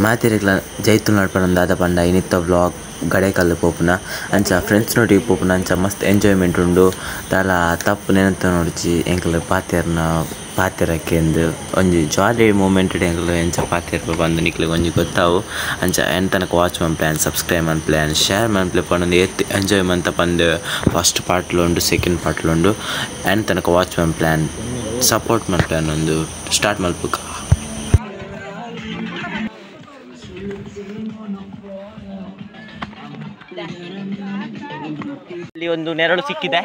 ಮಾತಿರೆಗ್ಲ ಜೈತುಲ್ ನಡ್ಪನೊಂದು ದಾದ ಪಂಡ ಇನಿತ್ತ ವ್ಲಾಗ್ ಗಡೇಕಲ್ಲು ಪೋಪುನ ಅಂಚ ಫ್ರೆಂಡ್ಸ್ ನೊಟ್ಟಿಗೆ ಪೋಪುನ ಅಂಚ ಮಸ್ತ್ ಎಂಜಾಯ್ಮೆಂಟ್ ಉಂಡು ದಾಲ ತಪ್ಪು ನೆನಂತ ನೋಡಿಜಿ ಎಂಕಲ್ ಪಾತೆರಕ್ಕೆಂದು ಒಂಜಿ ಜಾಲಿ ಮೂಮೆಂಟ್ ಎಂಕಲ್ ಎಂಚ ಪಾತೆರ್ಪ ಬಂದು ನಿಕ್ಲಿಗೆ ಒಂಜಿ ಗೊತ್ತಾವು ಅಂಚ ಎಂತನಕ ವಾಚ್ ಮನ್ ಪ್ಲ್ಯಾನ್ ಸಬ್ಸ್ಕ್ರೈಬ್ ಮನ್ ಪ್ಲ್ಯಾನ್ ಶೇರ್ ಮನ್ ಪ್ಲೇ ಪಂಡು ಎತ್ತು ಎಂಜಾಯ್ ಮಂತ ಪಂದು ಫಸ್ಟ್ ಪಾರ್ಟ್ಲುಂಡು ಸೆಕೆಂಡ್ ಪಾರ್ಟ್ಲುಂಡು ಎಂತನಕ ವಾಚ್ ಮನ್ ಪ್ಲ್ಯಾನ್ ಸಪೋರ್ಟ್ ಮನ್ ಪ್ಲ್ಯಾನ್ ಒಂದು ಸ್ಟಾರ್ಟ್ ಮಲ್ಪುಗ. ಇಲ್ಲಿ ಒಂದು ನೆರಳು ಸಿಕ್ಕಿದೆ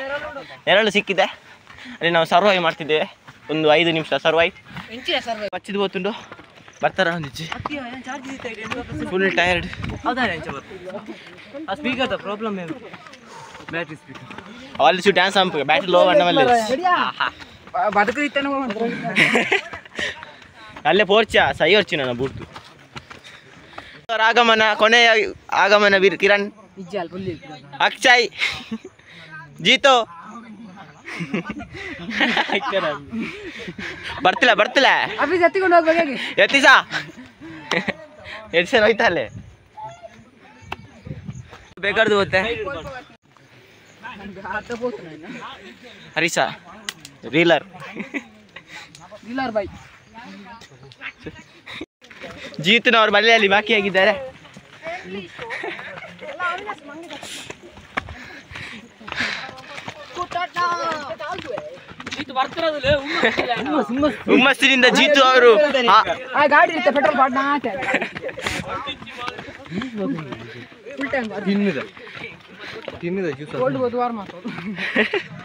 ಅಲ್ಲಿ ನಾವು ಸರ್ವೈವ್ ಮಾಡ್ತಿದ್ದೇವೆ. ಒಂದು 5 ನಿಮಿಷ ಸರ್ವೈವ್ ಬಚ್ಚಿದ್ದು ಹೋಗ್ತುಂಡು ಬರ್ತಾರ ಒಂದಿಚ್ಚಿ ಫುಲ್ ಟಯರ್ಡ್. ಸ್ಪೀಕರ್ ಪ್ರಾಬ್ಲಮ್ ಏನು ಬ್ಯಾಟ್ರಿ ಸ್ಪೀಕರ್ ಅಲ್ಲಿ ಸು ಡ್ಯಾನ್ಸ್ ಆಂಪ ಬ್ಯಾಟ್ರಿ ಲೋ ಅಣ್ಣವಲ್ಲ ಅಲ್ಲೇ ಪೋರ್ಚ ಸೈ ಹೊರ್ಚಿ ನನ್ನ ಬೂಟ್ತು ಆಗಮನ ಕೊನೆಯ ಆಗಮನ ವೀರ್ ಕಿರಣ್ ಅಕ್ಷಯ್ ಜೀತು ಬರ್ತಿಲ್ಲ ಎತ್ತಿಸ ಹೋಯ್ತಾ ಅಲ್ಲೇ ಬೇಕಾರ್ದು ಹೋಗುತ್ತೆ ಹರೀಶ ರೀಲರ್ ಬಾಯ್ ಜೀತನವ್ರು ಮಲೆಯಲ್ಲಿ ಬಾಕಿಯಾಗಿದ್ದಾರೆ. ಹುಮ್ಮಸ್ಸಿನಿಂದ ಜೀತು ಅವರು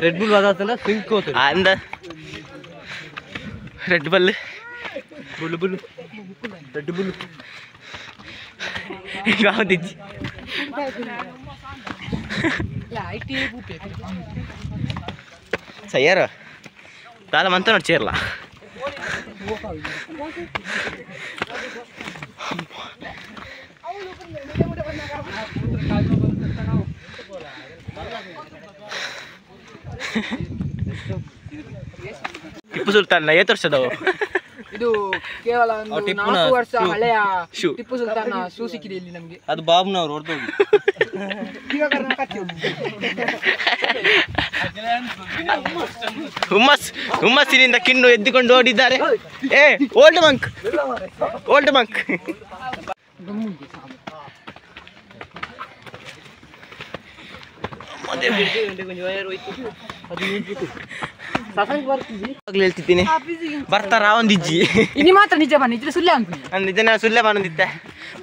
ರೆಡ್ ಬುಲ್ ಅಂದ ರೆಡ್ ಬಲ್ ರೆಡ್ ಬುಲ್ ಯಾವ್ದಿಜ್ಜಿ ಸಯ್ಯಾರ ದಾಲ ಮಂತ ನೋಡಿ ಚೇರ್ಲ ಟಿಪ್ಪು ಸುಲ್ತಾನ್ 5 ವರ್ಷದವು. ಇದು ಕೇವಲ 4 ವರ್ಷ ಹಳೆಯ ಟಿಪ್ಪು ಸುಲ್ತಾನ್ ಶೂ ಸಿಕ್ಕಿದೆ ಇಲ್ಲಿ ನಮಗೆ. ಅದು ಬಾಬುನವ್ರು ಹೊಡೆದೋಗಿ ಹುಮ್ಮಸ್ಸಿನಿಂದ ಕಿನ್ನು ಎದ್ದುಕೊಂಡು ಓಡಿದ್ದಾರೆ. ಓಲ್ಡ್ ಮಂಕ್ ಹೇಳ್ತಿದ್ದೀನಿ ಬರ್ತಾರ ಒಂದಿಜ್ಜಿ ಇನ್ನು ಮಾತ್ರ ನಿಜ ಬನ್ನಿ ಸುಳ್ಳೆ ಅಂತ ನಿಜ ಸುಳ್ಳೆ ಬಂದಿತ್ತೆ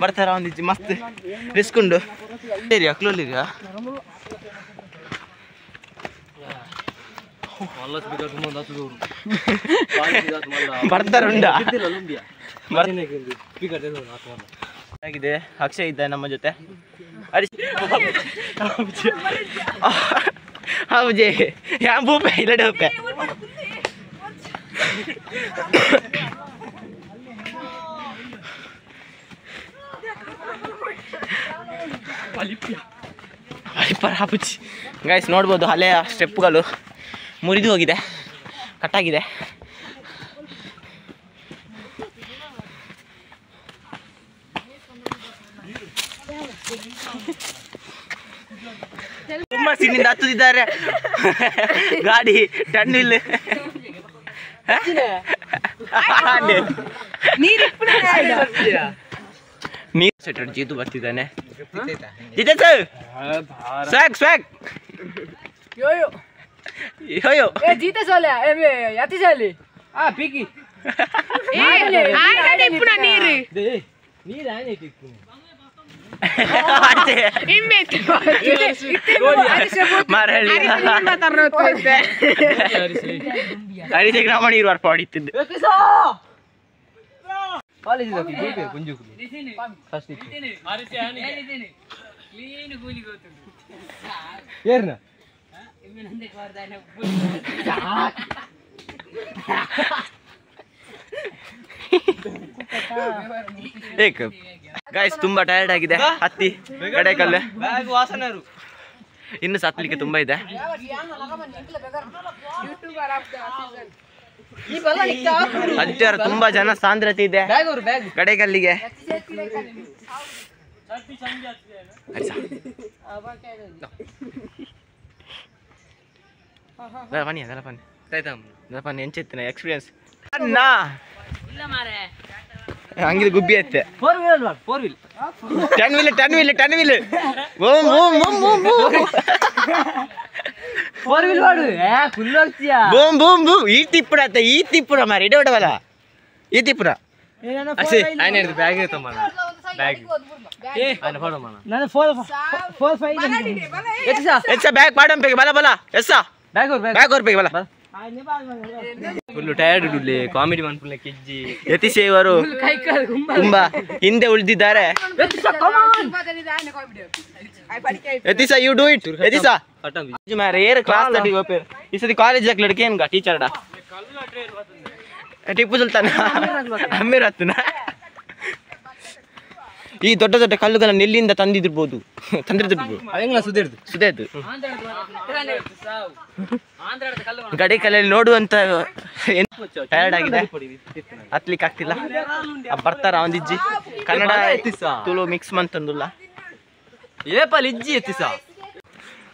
ಬರ್ತಾರ ಒಂದಿಜ್ಜಿ ಮಸ್ತ್ ರಿಸ್ಕ್ ಉಂಡು. ಅಕ್ಲೋಲಿರಿಯಾ ಬರ್ತಾರ ಆಗಿದೆ. ಅಕ್ಷಯ್ ಇದ್ದ ನಮ್ಮ ಜೊತೆ ಹೌಜೆ ಯಾ ಬೂಪೆ ಇಲ್ಲಡೆ ಹೋಪೆ ಗೈಸ್ ನೋಡ್ಬೋದು ಹಳೆಯ ಸ್ಟೆಪ್ಗಳು ಮುರಿದು ಹೋಗಿದೆ, ಕಟ್ಟಾಗಿದೆ. ಹುಮ್ಮಸ್ಸಿನಿಂದ ಹತ್ತುತ್ತಿದ್ದಾರೆ ಗಾಡಿ ಟನ್ನಿಲ್ ನೀರು ಸೆಟರ್ ಜೀತು ಬರ್ತಿದ್ದಾನೆ. ಹರಿಶಗ್ರಾಮಣಿ ಇರುವಾರ ಪಾಡಿತ್ತಿದ್ದು ಗೈಸ್ ತುಂಬಾ ಟಯರ್ಡ್ ಆಗಿದೆ ಹತ್ತಿ ಗಡೇಕಲ್ಲು. ಇನ್ನು ಸತ್ತಲಿಕ್ಕೆ ತುಂಬಾ ಇದೆ. ಅಜ್ಜಾರು ತುಂಬಾ ಜನ ಸಾಂದ್ರತೆ ಇದೆ ಕಡೆಗಲ್ಲಿಗೆ. ಬನ್ನಿ ಎಂಚಿತ್ತಿನ ಎಕ್ಸ್ಪೀರಿಯನ್ಸ್ ಹಂಗಿದ್ ಗುಬ್ಬಿ ಐತೆ. 10 wheel ಬೂಮ್ ಬೂಮ್ ಬೂಮ್ ಈ ತಿಪ್ಪುರ ಮಾರಿ ಇಡವಲ್ಲ ಈ ತಿಪ್ಪುರ ಬ್ಯಾಗ್ ಪಾಡಂಪೆಗೆ ಬಲ ಬಲ ಎಸ್ಸ ಬ್ಯಾಗ್ ಹೊರಪೆಗೆ ಬಲ ಫುಲ್ಲು ಟಯರ್ಡ್ ಕಾಮಿಡಿ ಮಾಡ್ಕೊಳ್ಳಿ ಕೆಜ್ಜಿ ಯತೀಶ್ ಇವರು ತುಂಬಾ ಹಿಂದೆ ಉಳಿದಿದ್ದಾರೆ. Yatish you do it Yatish ಮಾರೆ ಏರ್ ಕ್ಲಾಸ್ ತಟಿ ಓಪೇರ್ ಈ ಸತಿ ಕಾಲೇಜ್ ಲಡ್ಕೆ ಏನ್ಗ ಟೀಚರ್ಡ ಟಿಪ್ಪು ಸುಲ್ತಾನ್ ಅಮೀರ್ ಹತ್ತನ ಈ ದೊಡ್ಡ ದೊಡ್ಡ ಕಲ್ಲುಗಳನ್ನ ಎಲ್ಲಿಂದ ತಂದಿರ್ಬೋದು ಸುದೇದು ಗಡಿ ಕಲ್ಲಲ್ಲಿ ನೋಡುವಂತ ಟಯರ್ಡ್ ಆಗಿದೆ, ಹತ್ಲಿಕ್ಕೆ ಆಗ್ತಿಲ್ಲ. ಬರ್ತಾರ ಒಂದಿಜ್ಜಿ ಕನ್ನಡ ತುಳು ಮಿಕ್ಸ್ ಮಂತಂದುಲ್ಲ ಏಪಲ್ ಇಜ್ಜಿ ಎತ್ತಿಸ.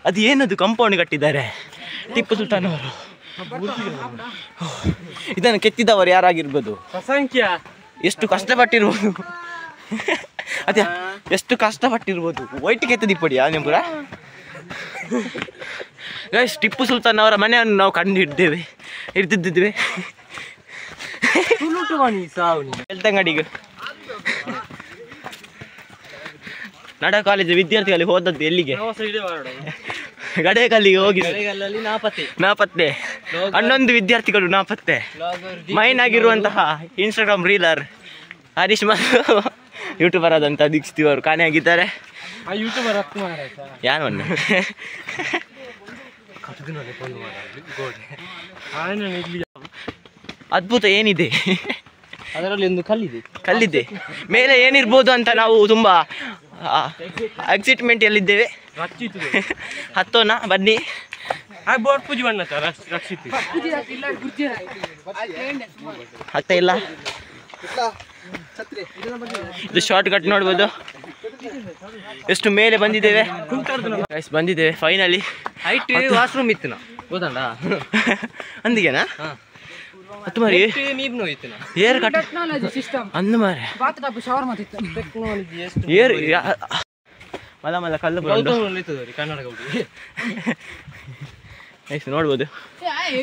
ಅದು ಏನದು ಕಾಂಪೌಂಡ್ ಕಟ್ಟಿದ್ದಾರೆ ಟಿಪ್ಪು ಸುಲ್ತಾನ್ ಅವರು. ಇದನ್ನು ಕೆತ್ತಿದವರು ಯಾರಾಗಿರ್ಬೋದು, ಎಷ್ಟು ಕಷ್ಟಪಟ್ಟಿರ್ಬೋದು, ಅದೇ ಎಷ್ಟು ಕಷ್ಟಪಟ್ಟಿರ್ಬೋದು. ವೈಟ್ ಕೆತ್ತದಿಪ್ಪಡಿಯಾ ನಿಂಪುರ ಗೈಸ್. ಟಿಪ್ಪು ಸುಲ್ತಾನ್ ಅವರ ಮನೆಯನ್ನು ನಾವು ಕಂಡು ಹಿಡ್ದಿದ್ದೇವೆ ಬೆಳ್ತಂಗಡಿಗೆ. ನಡ ಕಾಲೇಜ್ ವಿದ್ಯಾರ್ಥಿಗಳಿಗೆ ಹೋದದ್ದು ಎಲ್ಲಿಗೆ? ಗಡೇಕಲ್ಲಿಗೆ ಹೋಗಿ ನಾಪತ್ತೆ 11 ವಿದ್ಯಾರ್ಥಿಗಳು ನಾಪತ್ತೆ. ಮೈನ್ ಆಗಿರುವಂತಹ ಇನ್ಸ್ಟಾಗ್ರಾಮ್ ರೀಲರ್ ಹರೀಶ್ ಮತ್ತು ಯೂಟ್ಯೂಬರ್ ಆದಂಥ ದೀಕ್ಷಿತ್ ಅವರು ಕಾಣೆಯಾಗಿದ್ದಾರೆ. ಯಾರು ಅದ್ಭುತ ಏನಿದೆ ಅದರಲ್ಲಿ ಒಂದು ಕಲ್ಲಿದೆ ಮೇಲೆ ಏನಿರ್ಬೋದು ಅಂತ ನಾವು ತುಂಬಾ ಎಕ್ಸೈಟ್ಮೆಂಟ್ ಎಲ್ಲಿದ್ದೇವೆ. ಹತ್ತೋಣ ಬನ್ನಿ. ಆಗ್ತಾ ಇಲ್ಲ. ಇದು ಶಾರ್ಟ್ ಕಟ್ ನೋಡ್ಬೋದು. ಎಷ್ಟು ಮೇಲೆ ಬಂದಿದ್ದೇವೆ ಫೈನಲಿ. ವಾಶ್ರೂಮ್ ಇತ್ತು ಗೊತ್ತಂಡ ಅಂದಿಗೆನಾ ಹತ್ತು ಮಾರಿ ಏರ್ ಕಟ್ ಅಂದ ಮಾರೆ ಏರ್ ಮಲ ಮಲ ಕಲ್ಲು ನೋಡ್ಬೋದು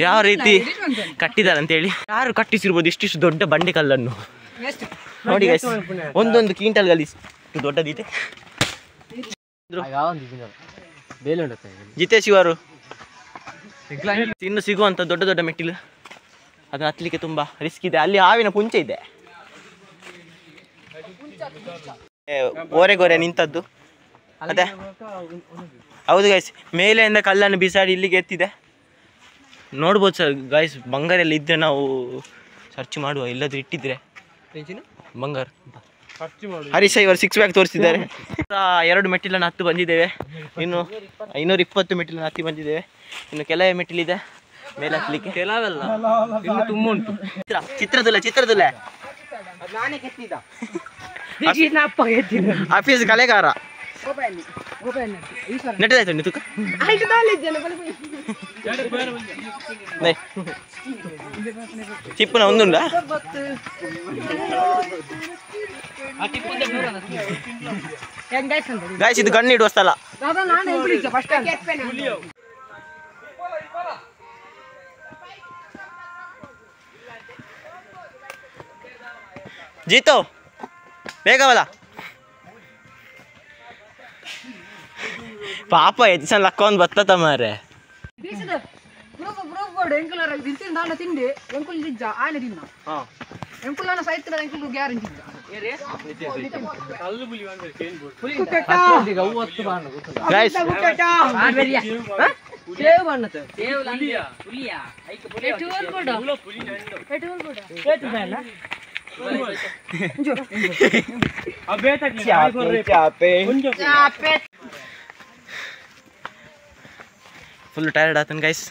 ಯಾವ ರೀತಿ ಕಟ್ಟಿದ್ದಾರೆ ಅಂತೇಳಿ. ಯಾರು ಕಟ್ಟಿಸಿರ್ಬೋದು ಇಷ್ಟಿಷ್ಟು ದೊಡ್ಡ ಬಂಡೆ ಕಲ್ಲನ್ನು ನೋಡಿ ಗೈಸ್. ಒಂದೊಂದು ಕ್ವಿಂಟಲ್ಗಳು ಇಷ್ಟು ದೊಡ್ಡದಿದೆ. ಜಿತೇಶ್ ಇವರು ಇನ್ನು ಸಿಗುವಂತ ದೊಡ್ಡ ದೊಡ್ಡ ಮೆಟ್ಟಿಲು ಅದನ್ನ ಹತ್ತಲಿಕ್ಕೆ ತುಂಬಾ ರಿಸ್ಕ್ ಇದೆ. ಅಲ್ಲಿ ಹಾವಿನ ಪುಂಚೆ ಇದೆ, ಓರೆಗೋರೆ ನಿಂತದ್ದು ಅದೇ. ಹೌದು ಗೈಸ್, ಮೇಲೆಯಿಂದ ಕಲ್ಲನ್ನು ಬಿಸಾಡಿ ಇಲ್ಲಿಗೆ ಎತ್ತಿದೆ. ನೋಡ್ಬೋದು ಸರ್ ಗೈಸ್. ಬಂಗಾರ ಎಲ್ಲ ಇದ್ರೆ ನಾವು ಸರ್ಚ್ ಮಾಡುವ, ಇಲ್ಲದ್ರೆ ಇಟ್ಟಿದ್ರೆ ಬಂಗಾರ. ಹರೀಶ್ ಇವರು 6 ಪ್ಯಾಕ್ ತೋರಿಸಿದ್ದಾರೆ. 2 ಮೆಟ್ಟಿಲನ್ನು ಹತ್ತು ಬಂದಿದ್ದೇವೆ. ಇನ್ನು 520 ಮೆಟ್ಟಿಲನ್ನು ಹತ್ತಿ ಬಂದಿದ್ದೇವೆ. ಇನ್ನು ಕೆಲವೇ ಮೆಟ್ಟಿಲಿದೆ ಮೇಲೆ ಹತ್ತಲಿಕ್ಕೆ. ಕೆಲವೆಲ್ಲ ಇನ್ನು ತುಂಬ ಉಂಟು. ಚಿತ್ರದುಲೆ ಆಫೀಸ್ ಕಲೆಗಾರ ನೆಟ್ಟದಾಯ್ತು ನೀ ತುಕ ಚಿಪ್ಪನ ಒಂದುಂಡ ಗಾಯ್ಸ್. ಇದು ಗಣ್ಣು ಇಡುವ ಸ್ಥಳ. ಜೀತು ಬೇಗವಲ್ಲ ಪಾಪ ಎತ್ತಿಸನ್ ಲಕ್ಕೊಂದು ಬತ್ತತ ಮಾರೆ. ಫುಲ್ ಟೈರ್ಡ್ ಆತನ್ ಗೈಸ್.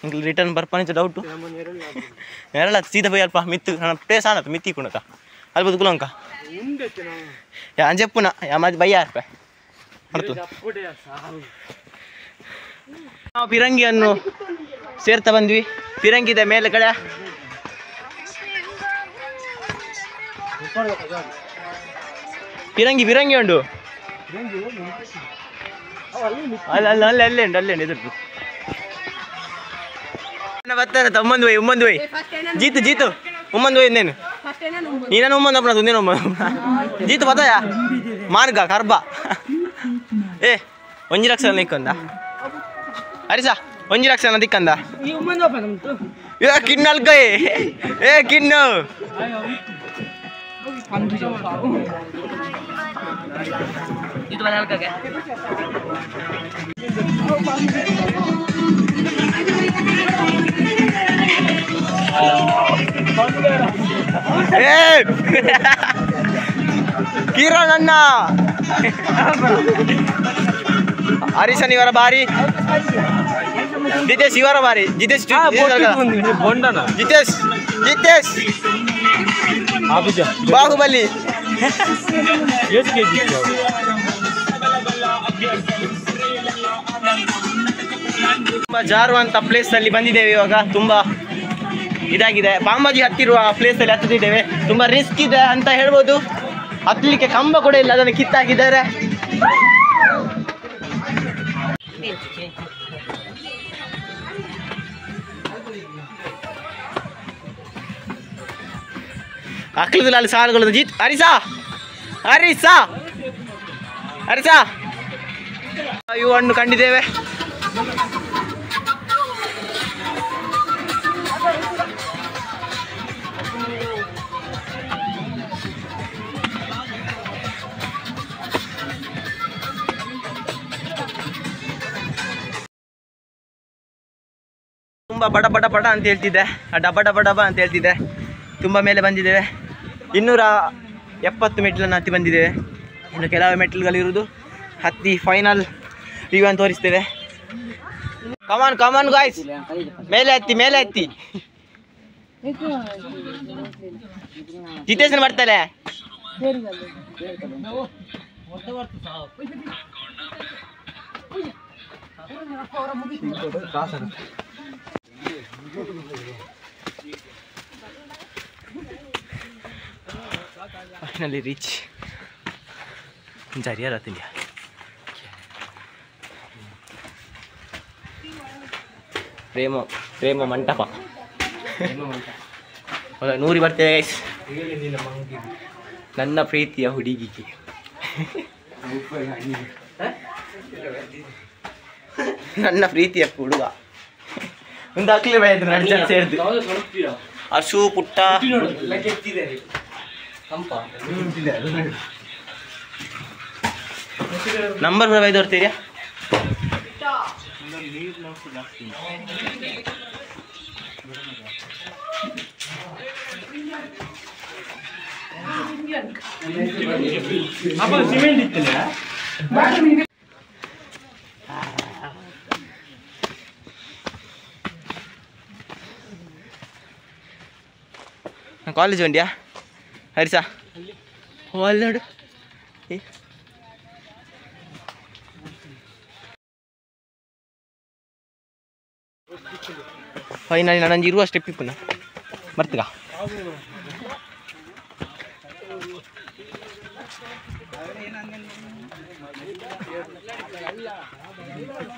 ನಿಂಗೆ ರಿಟರ್ನ್ ಬರ್ಪಾನೆ ಡೌಟು ನೆರಳ ಸೀದಾ పోయి అల్ప మిత్తు ప్లేస్ ఆనత మిత్తి కునక అల్ప దుకులంక యా అని చెప్పునా యా మాది భయ్యా అర్ప ಮಾಡ್ತು ನಾವು ಪಿರಂಗಿಯನ್ನು ಸೇರ್ತಾ ಬಂದ್ವಿ. ಪಿರಂಗಿ ಇದೆ ಮೇಲೆ ಕಡೆ. ಪಿರಂಗಿ ಪಿರಂಗಿ ಉಂಟು ಅಲ್ಲೇ ಎದುರು ಬರ್ತಾನೆ ತಮ್ಮಂದು ಹೋಯ್ ಉಮ್ಮಂದು ಹೋಯ್ ಜೀತು ಉಮ್ಮಂದು ಹೋಯ್ నేను ನೀನು ಉಮ್ಮಂದು ಅಪ್ಪನ ತುಂದೇನು ಜೀತು ಪತಾಯ ಮಾರ್ಗ ಕರ್ಬ ಏ ಒಂಜಿ ಲಕ್ಷ ನಿಕ್ಕಂದ ಅರಿಸಾ ಒಂಜಿ ಲಕ್ಷ ದಿಕ್ಕಂದ ಕಿನ್ನಲ್ಕ ಏ ಕಿನ್ನು ಇದು ಬದಲ್ಕಗೆ ಕಿರಣ್ ಅಣ್ಣ ಹರೀಶನ್ ಇವರ ಬಾರಿ ಜಿತೇಶ್ ಇವರ ಬಾರಿ ಜಿತೇಶ್ ಬಾಹುಬಲಿ ತುಂಬಾ ಜಾರುವಂತ ಪ್ಲೇಸ್ ಅಲ್ಲಿ ಬಂದಿದ್ದೇವೆ. ಇವಾಗ ತುಂಬಾ ಇದಾಗಿದೆ. ಬಾಂಬಾಜಿ ಹತ್ತಿರುವ ಪ್ಲೇಸ್ ಅಲ್ಲಿ ಹತ್ತಿದ್ದೇವೆ. ತುಂಬಾ ರಿಸ್ಕ್ ಇದೆ ಅಂತ ಹೇಳ್ಬೋದು. ಹತ್ತಲಿಕ್ಕೆ ಕಂಬ ಕೂಡ ಇಲ್ಲ, ಅದನ್ನು ಕಿತ್ತಾಕಿದ್ದಾರೆ. ಅಕ್ಲದಲ್ಲಿ ಅಲ್ಲಿ ಸಾಲುಗಳು ಜೀತ್ ಹರಿಸಾ ಇವು ಹಣ್ಣು ಕಂಡಿದ್ದೇವೆ. ತುಂಬ ಬಡ ಅಂತ ಹೇಳ್ತಿದ್ದೆ, ಡಬ ಅಂತ ಹೇಳ್ತಿದ್ದೆ. ತುಂಬ ಮೇಲೆ ಬಂದಿದ್ದೇವೆ. 270 ಮೆಟ್ಲನ್ನು ಹತ್ತಿ ಬಂದಿದ್ದೇವೆ. ಇನ್ನು ಕೆಲವು ಮೆಟ್ಲುಗಳಿರುವುದು ಹತ್ತಿ ಫೈನಲ್ ರಿವ್ಯೂ ಅಂತ ತೋರಿಸ್ತೇವೆ. ಕಮಾನ್ ಗಾಯ್ಸ್, ಮೇಲೆ ಹತ್ತಿ ಜಿತೇಶನ್ ಬರ್ತಾರೆ. ಫೈನಲಿ ರೀಚ್ ಜರಿಯಾರ ತಿಂಡಿ ಪ್ರೇಮ ಮಂಟಪ. ನೂರಿ ಬರ್ತೇವೆ ಗೈಸ್. ನನ್ನ ಪ್ರೀತಿಯ ಹುಡುಗಿಗೆ ನನ್ನ ಪ್ರೀತಿಯ ಹುಡುಗ ಒಂದು ಅಕ್ಲಿ ಬೆಳೆದ್ರು 2 ಜನ ಸೇರಿದ್ದು. ಅಶು ಪುಟ್ಟ ನಂಬರ್ ಕೂಡ ಬೈದೋರ್ತೀರಾ? ಸಿಮೆಂಟ್ ಇತ್ತಿಲ್ಲ ಕಾಲೇಜ್ ಬಂದ್ಯಾ ಹರಿಸಾ? ಅಲ್ಲಿ ನೋಡು. ಫೈನಲಿ ನಾನು ಇರುವ ಸ್ಟೆಪ್ ಇಪ್ಪನ ಬರ್ತೀಗ.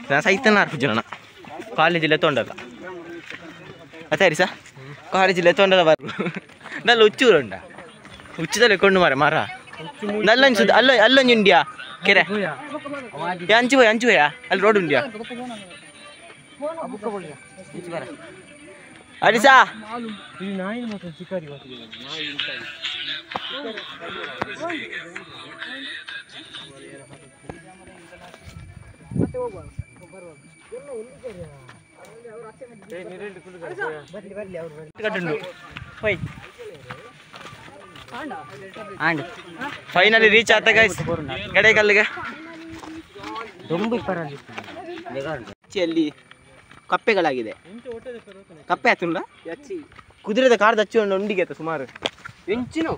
ನಾನು ಸೈತನ ಜನ ಕಾಲೇಜಿಲ್ಲ ತೊಂಡದ ಅತ್ತೆ ಹರಿಸಾ ಕಾಲೇಜಿಲ್ಲ ತೊಂಡದ ಬರು ನಲ್ಲ ಉಚ್ಚೂರುಂಡ ಉಚ್ಚದಲ್ಲಿ ಕೊಂಡು ಮರ ನಲ್ಲಂಚು ಅಲ್ಲೊಂದು ಉಂಡ್ಯಾ ಕೆರೆ ಅಂಚು ಹೋಯ ಅಲ್ಲಿ ರೋಡ್ ಉಂಡ್ಯಾ ಹರಿಸಾ? ಫೈನಲಿ ರೀಚ್ ಆತ ಗೈಸ್ ಗಡೇಕಲ್ಲಿಗೆ. ಅಲ್ಲಿ ಕಪ್ಪೆಗಳಾಗಿದೆ. ಕಪ್ಪೆ ಆತುಂಡ ಕುದುರೆದ ಕಾರ್ದ ಹಚ್ಚಿ ಒಂದು ಉಂಡಿಗೆ ಆಯ್ತು ಸುಮಾರು ಎಂಚಿನೋ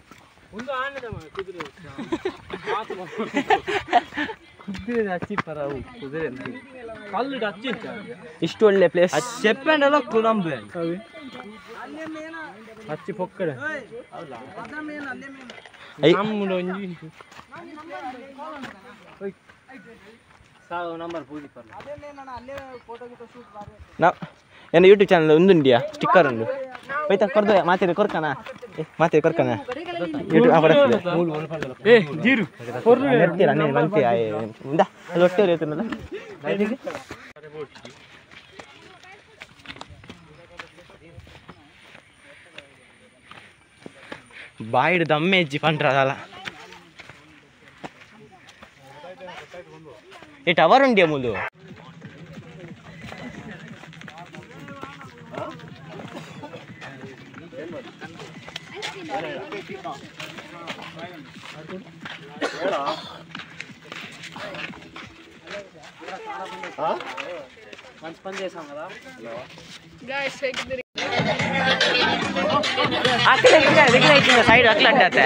ಕುದುರೆ ಹಚ್ಚಿ ಪರವು ಕುದುರೆ ಕಲ್ಲು ಹಚ್ಚಿ ಇಷ್ಟು ಒಳ್ಳೆ ಪ್ಲೇಸ್. చెప్పండలో కులంబే ಹಚ್ಚಿ ಪೊಕ್ಕಡೆ ನಮ್ಮದು ಒಂಜಿ ನಂಬರ್ ಪೂಜಿ ನನ್ನ ಯೂಟ್ಯೂಬ್ ಚಾನಲ್ ಉಂದುಂಡಿಯಾ ಸ್ಟಿಕ್ಕರ್ ಉಂಡು ಹೋಯ್ತಾ ಕೊರ್ದು ಮಾತಾಡಿ ಕೊರ್ಕನ ಮಾತಾಡಿ ಕೊರ್ಕನ ಯೂಟ್ಯೂಬ್ ಮಂತಿ ಅದು ಹೊಟ್ಟೆ ಇರ್ತನಲ್ಲ ಬಾಯಿಡು ದಮ್ಮೆ ಹೆಜ್ಜಿ ಪಂಡ್ರದಲ್ಲ ಈ ಟವರ್ ಉಂಡಿಯ ಮುಲು సైడ్ అట్లా అంటే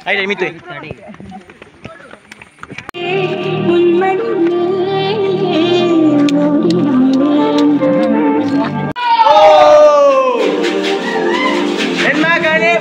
Ayo deh mitu. Oh, enmakane.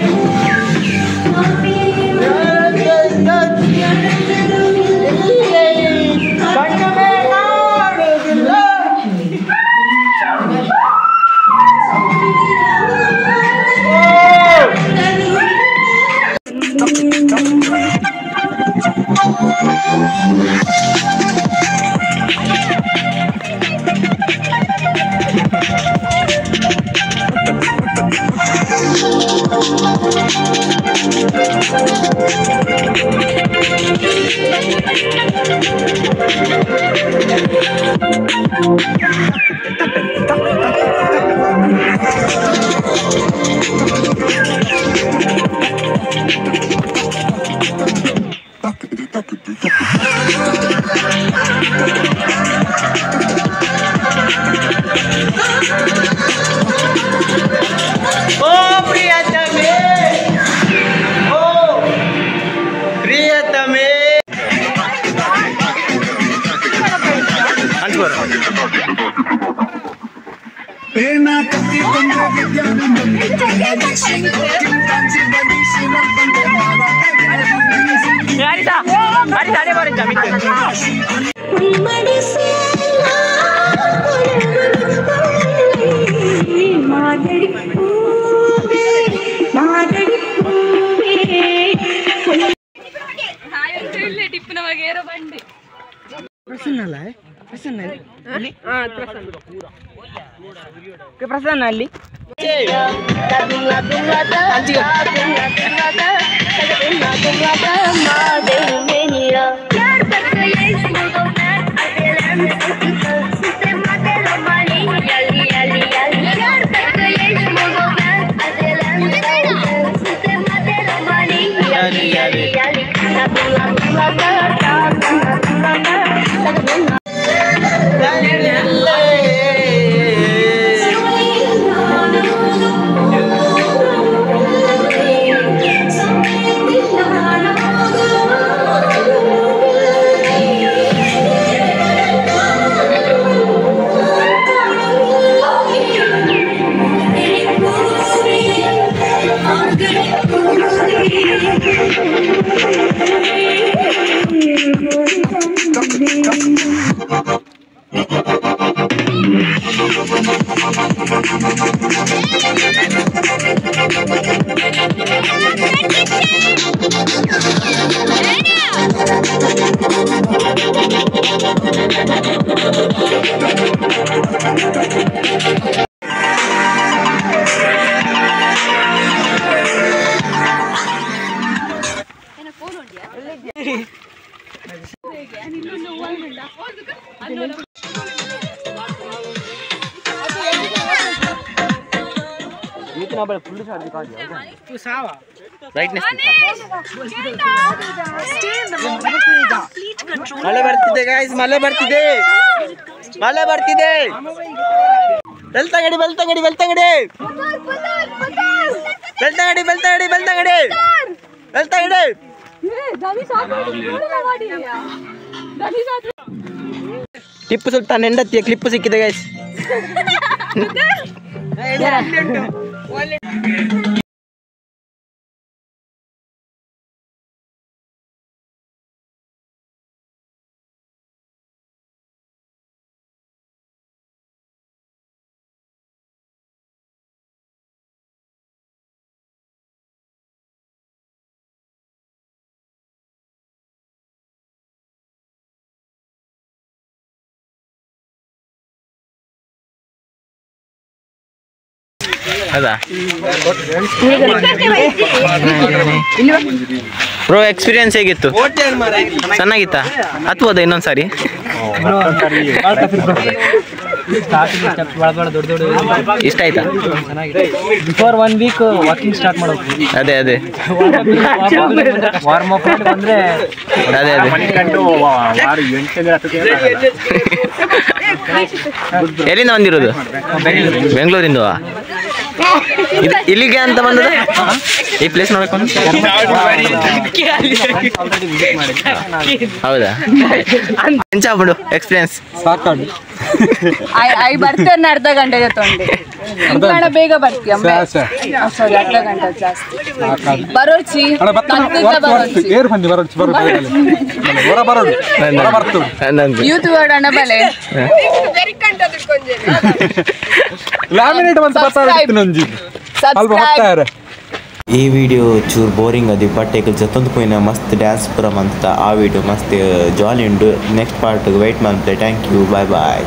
प्रसन्न ಅಲ್ಲಿ ಮಳೆ ಬರ್ತಿದೆ ಗಾಯ್ಸ್, ಮಳೆ ಬರ್ತಿದೆ, ಮಳೆ ಬರ್ತಿದೆ. ಬೆಳ್ತಂಗಡಿ ಬೆಳ್ತಂಗಡಿ ಬೆಳ್ತಂಗಡಿ ಬೆಳ್ತಂಗಡಿ ಬೆಳ್ತಂಗಡಿ ಬೆಳ್ತಂಗಡಿ ಬೆಳ್ತಂಗಡಿ. ಟಿಪ್ಪು ಸುಲ್ತಾನ್ ಹೆಂಡತಿಯ ಕ್ಲಿಪ್ಪು ಸಿಕ್ಕಿದೆ ಗೈಸ್. ಹೌದಾ ಬ್ರೋ, ಎಕ್ಸ್ಪೀರಿಯನ್ಸ್ ಹೇಗಿತ್ತು? ಚೆನ್ನಾಗಿತ್ತಾ? ಹತ್ಬೋದಾ ಇನ್ನೊಂದ್ಸಾರಿ? ಇಷ್ಟ ಆಯ್ತಾ? ಬಿಫೋರ್ 1 ವೀಕ್ ವಾಕಿಂಗ್ ಸ್ಟಾರ್ಟ್ ಮಾಡೋದು. ಅದೇ ಅದೇ ವಾರ್ಮ್ ಅಪ್ ಬಂದ್ರೆ ಅದೇ ಅದೇ ಎಲ್ಲಿಂದ ಬಂದಿರೋದು? ಬೆಂಗಳೂರಿಂದ. ಇಲ್ಲಿಗೆ ಅಂತ ಬಂದದ ಈ ಪ್ಲೇಸ್ ನೋಡಕ್ಕೆ? ಹೌದಾ? ಎಂಚ ಬಿಡು ಎಕ್ಸ್ಪೀರಿಯನ್ಸ್ ಸಾಕಾಗಿ ಬರ್ತೇನೆ ಅರ್ಧ ಗಂಟೆ ಜೊತೆ ಬೇಗ ಬರ್ತೀಯ ಅರ್ಧ ಗಂಟೆ ಜಾಸ್ತಿ ಬರೋಚಿ ಯೂತ್ ವರ್ಡ್ ಬಲೆ ಈ ವಿಡಿಯೋ ಚೂರು ಬೋರಿಂಗ್ ಅದು ಬಟ್ ಈಗ ಜೊತ್ತೊಂದು ಪೋಯಿನ ಮಸ್ತ್ ಡ್ಯಾನ್ಸ್ ಪುರಮ್ ಅಂತ ಆ ವಿಡಿಯೋ ಮಸ್ತ್ ಜಾಲಿ ಉಂಡು. ನೆಕ್ಸ್ಟ್ ಪಾರ್ಟ್ ವೆಯ್ಟ್ ಮಾಡ್ತೆ. Thank you, bye bye.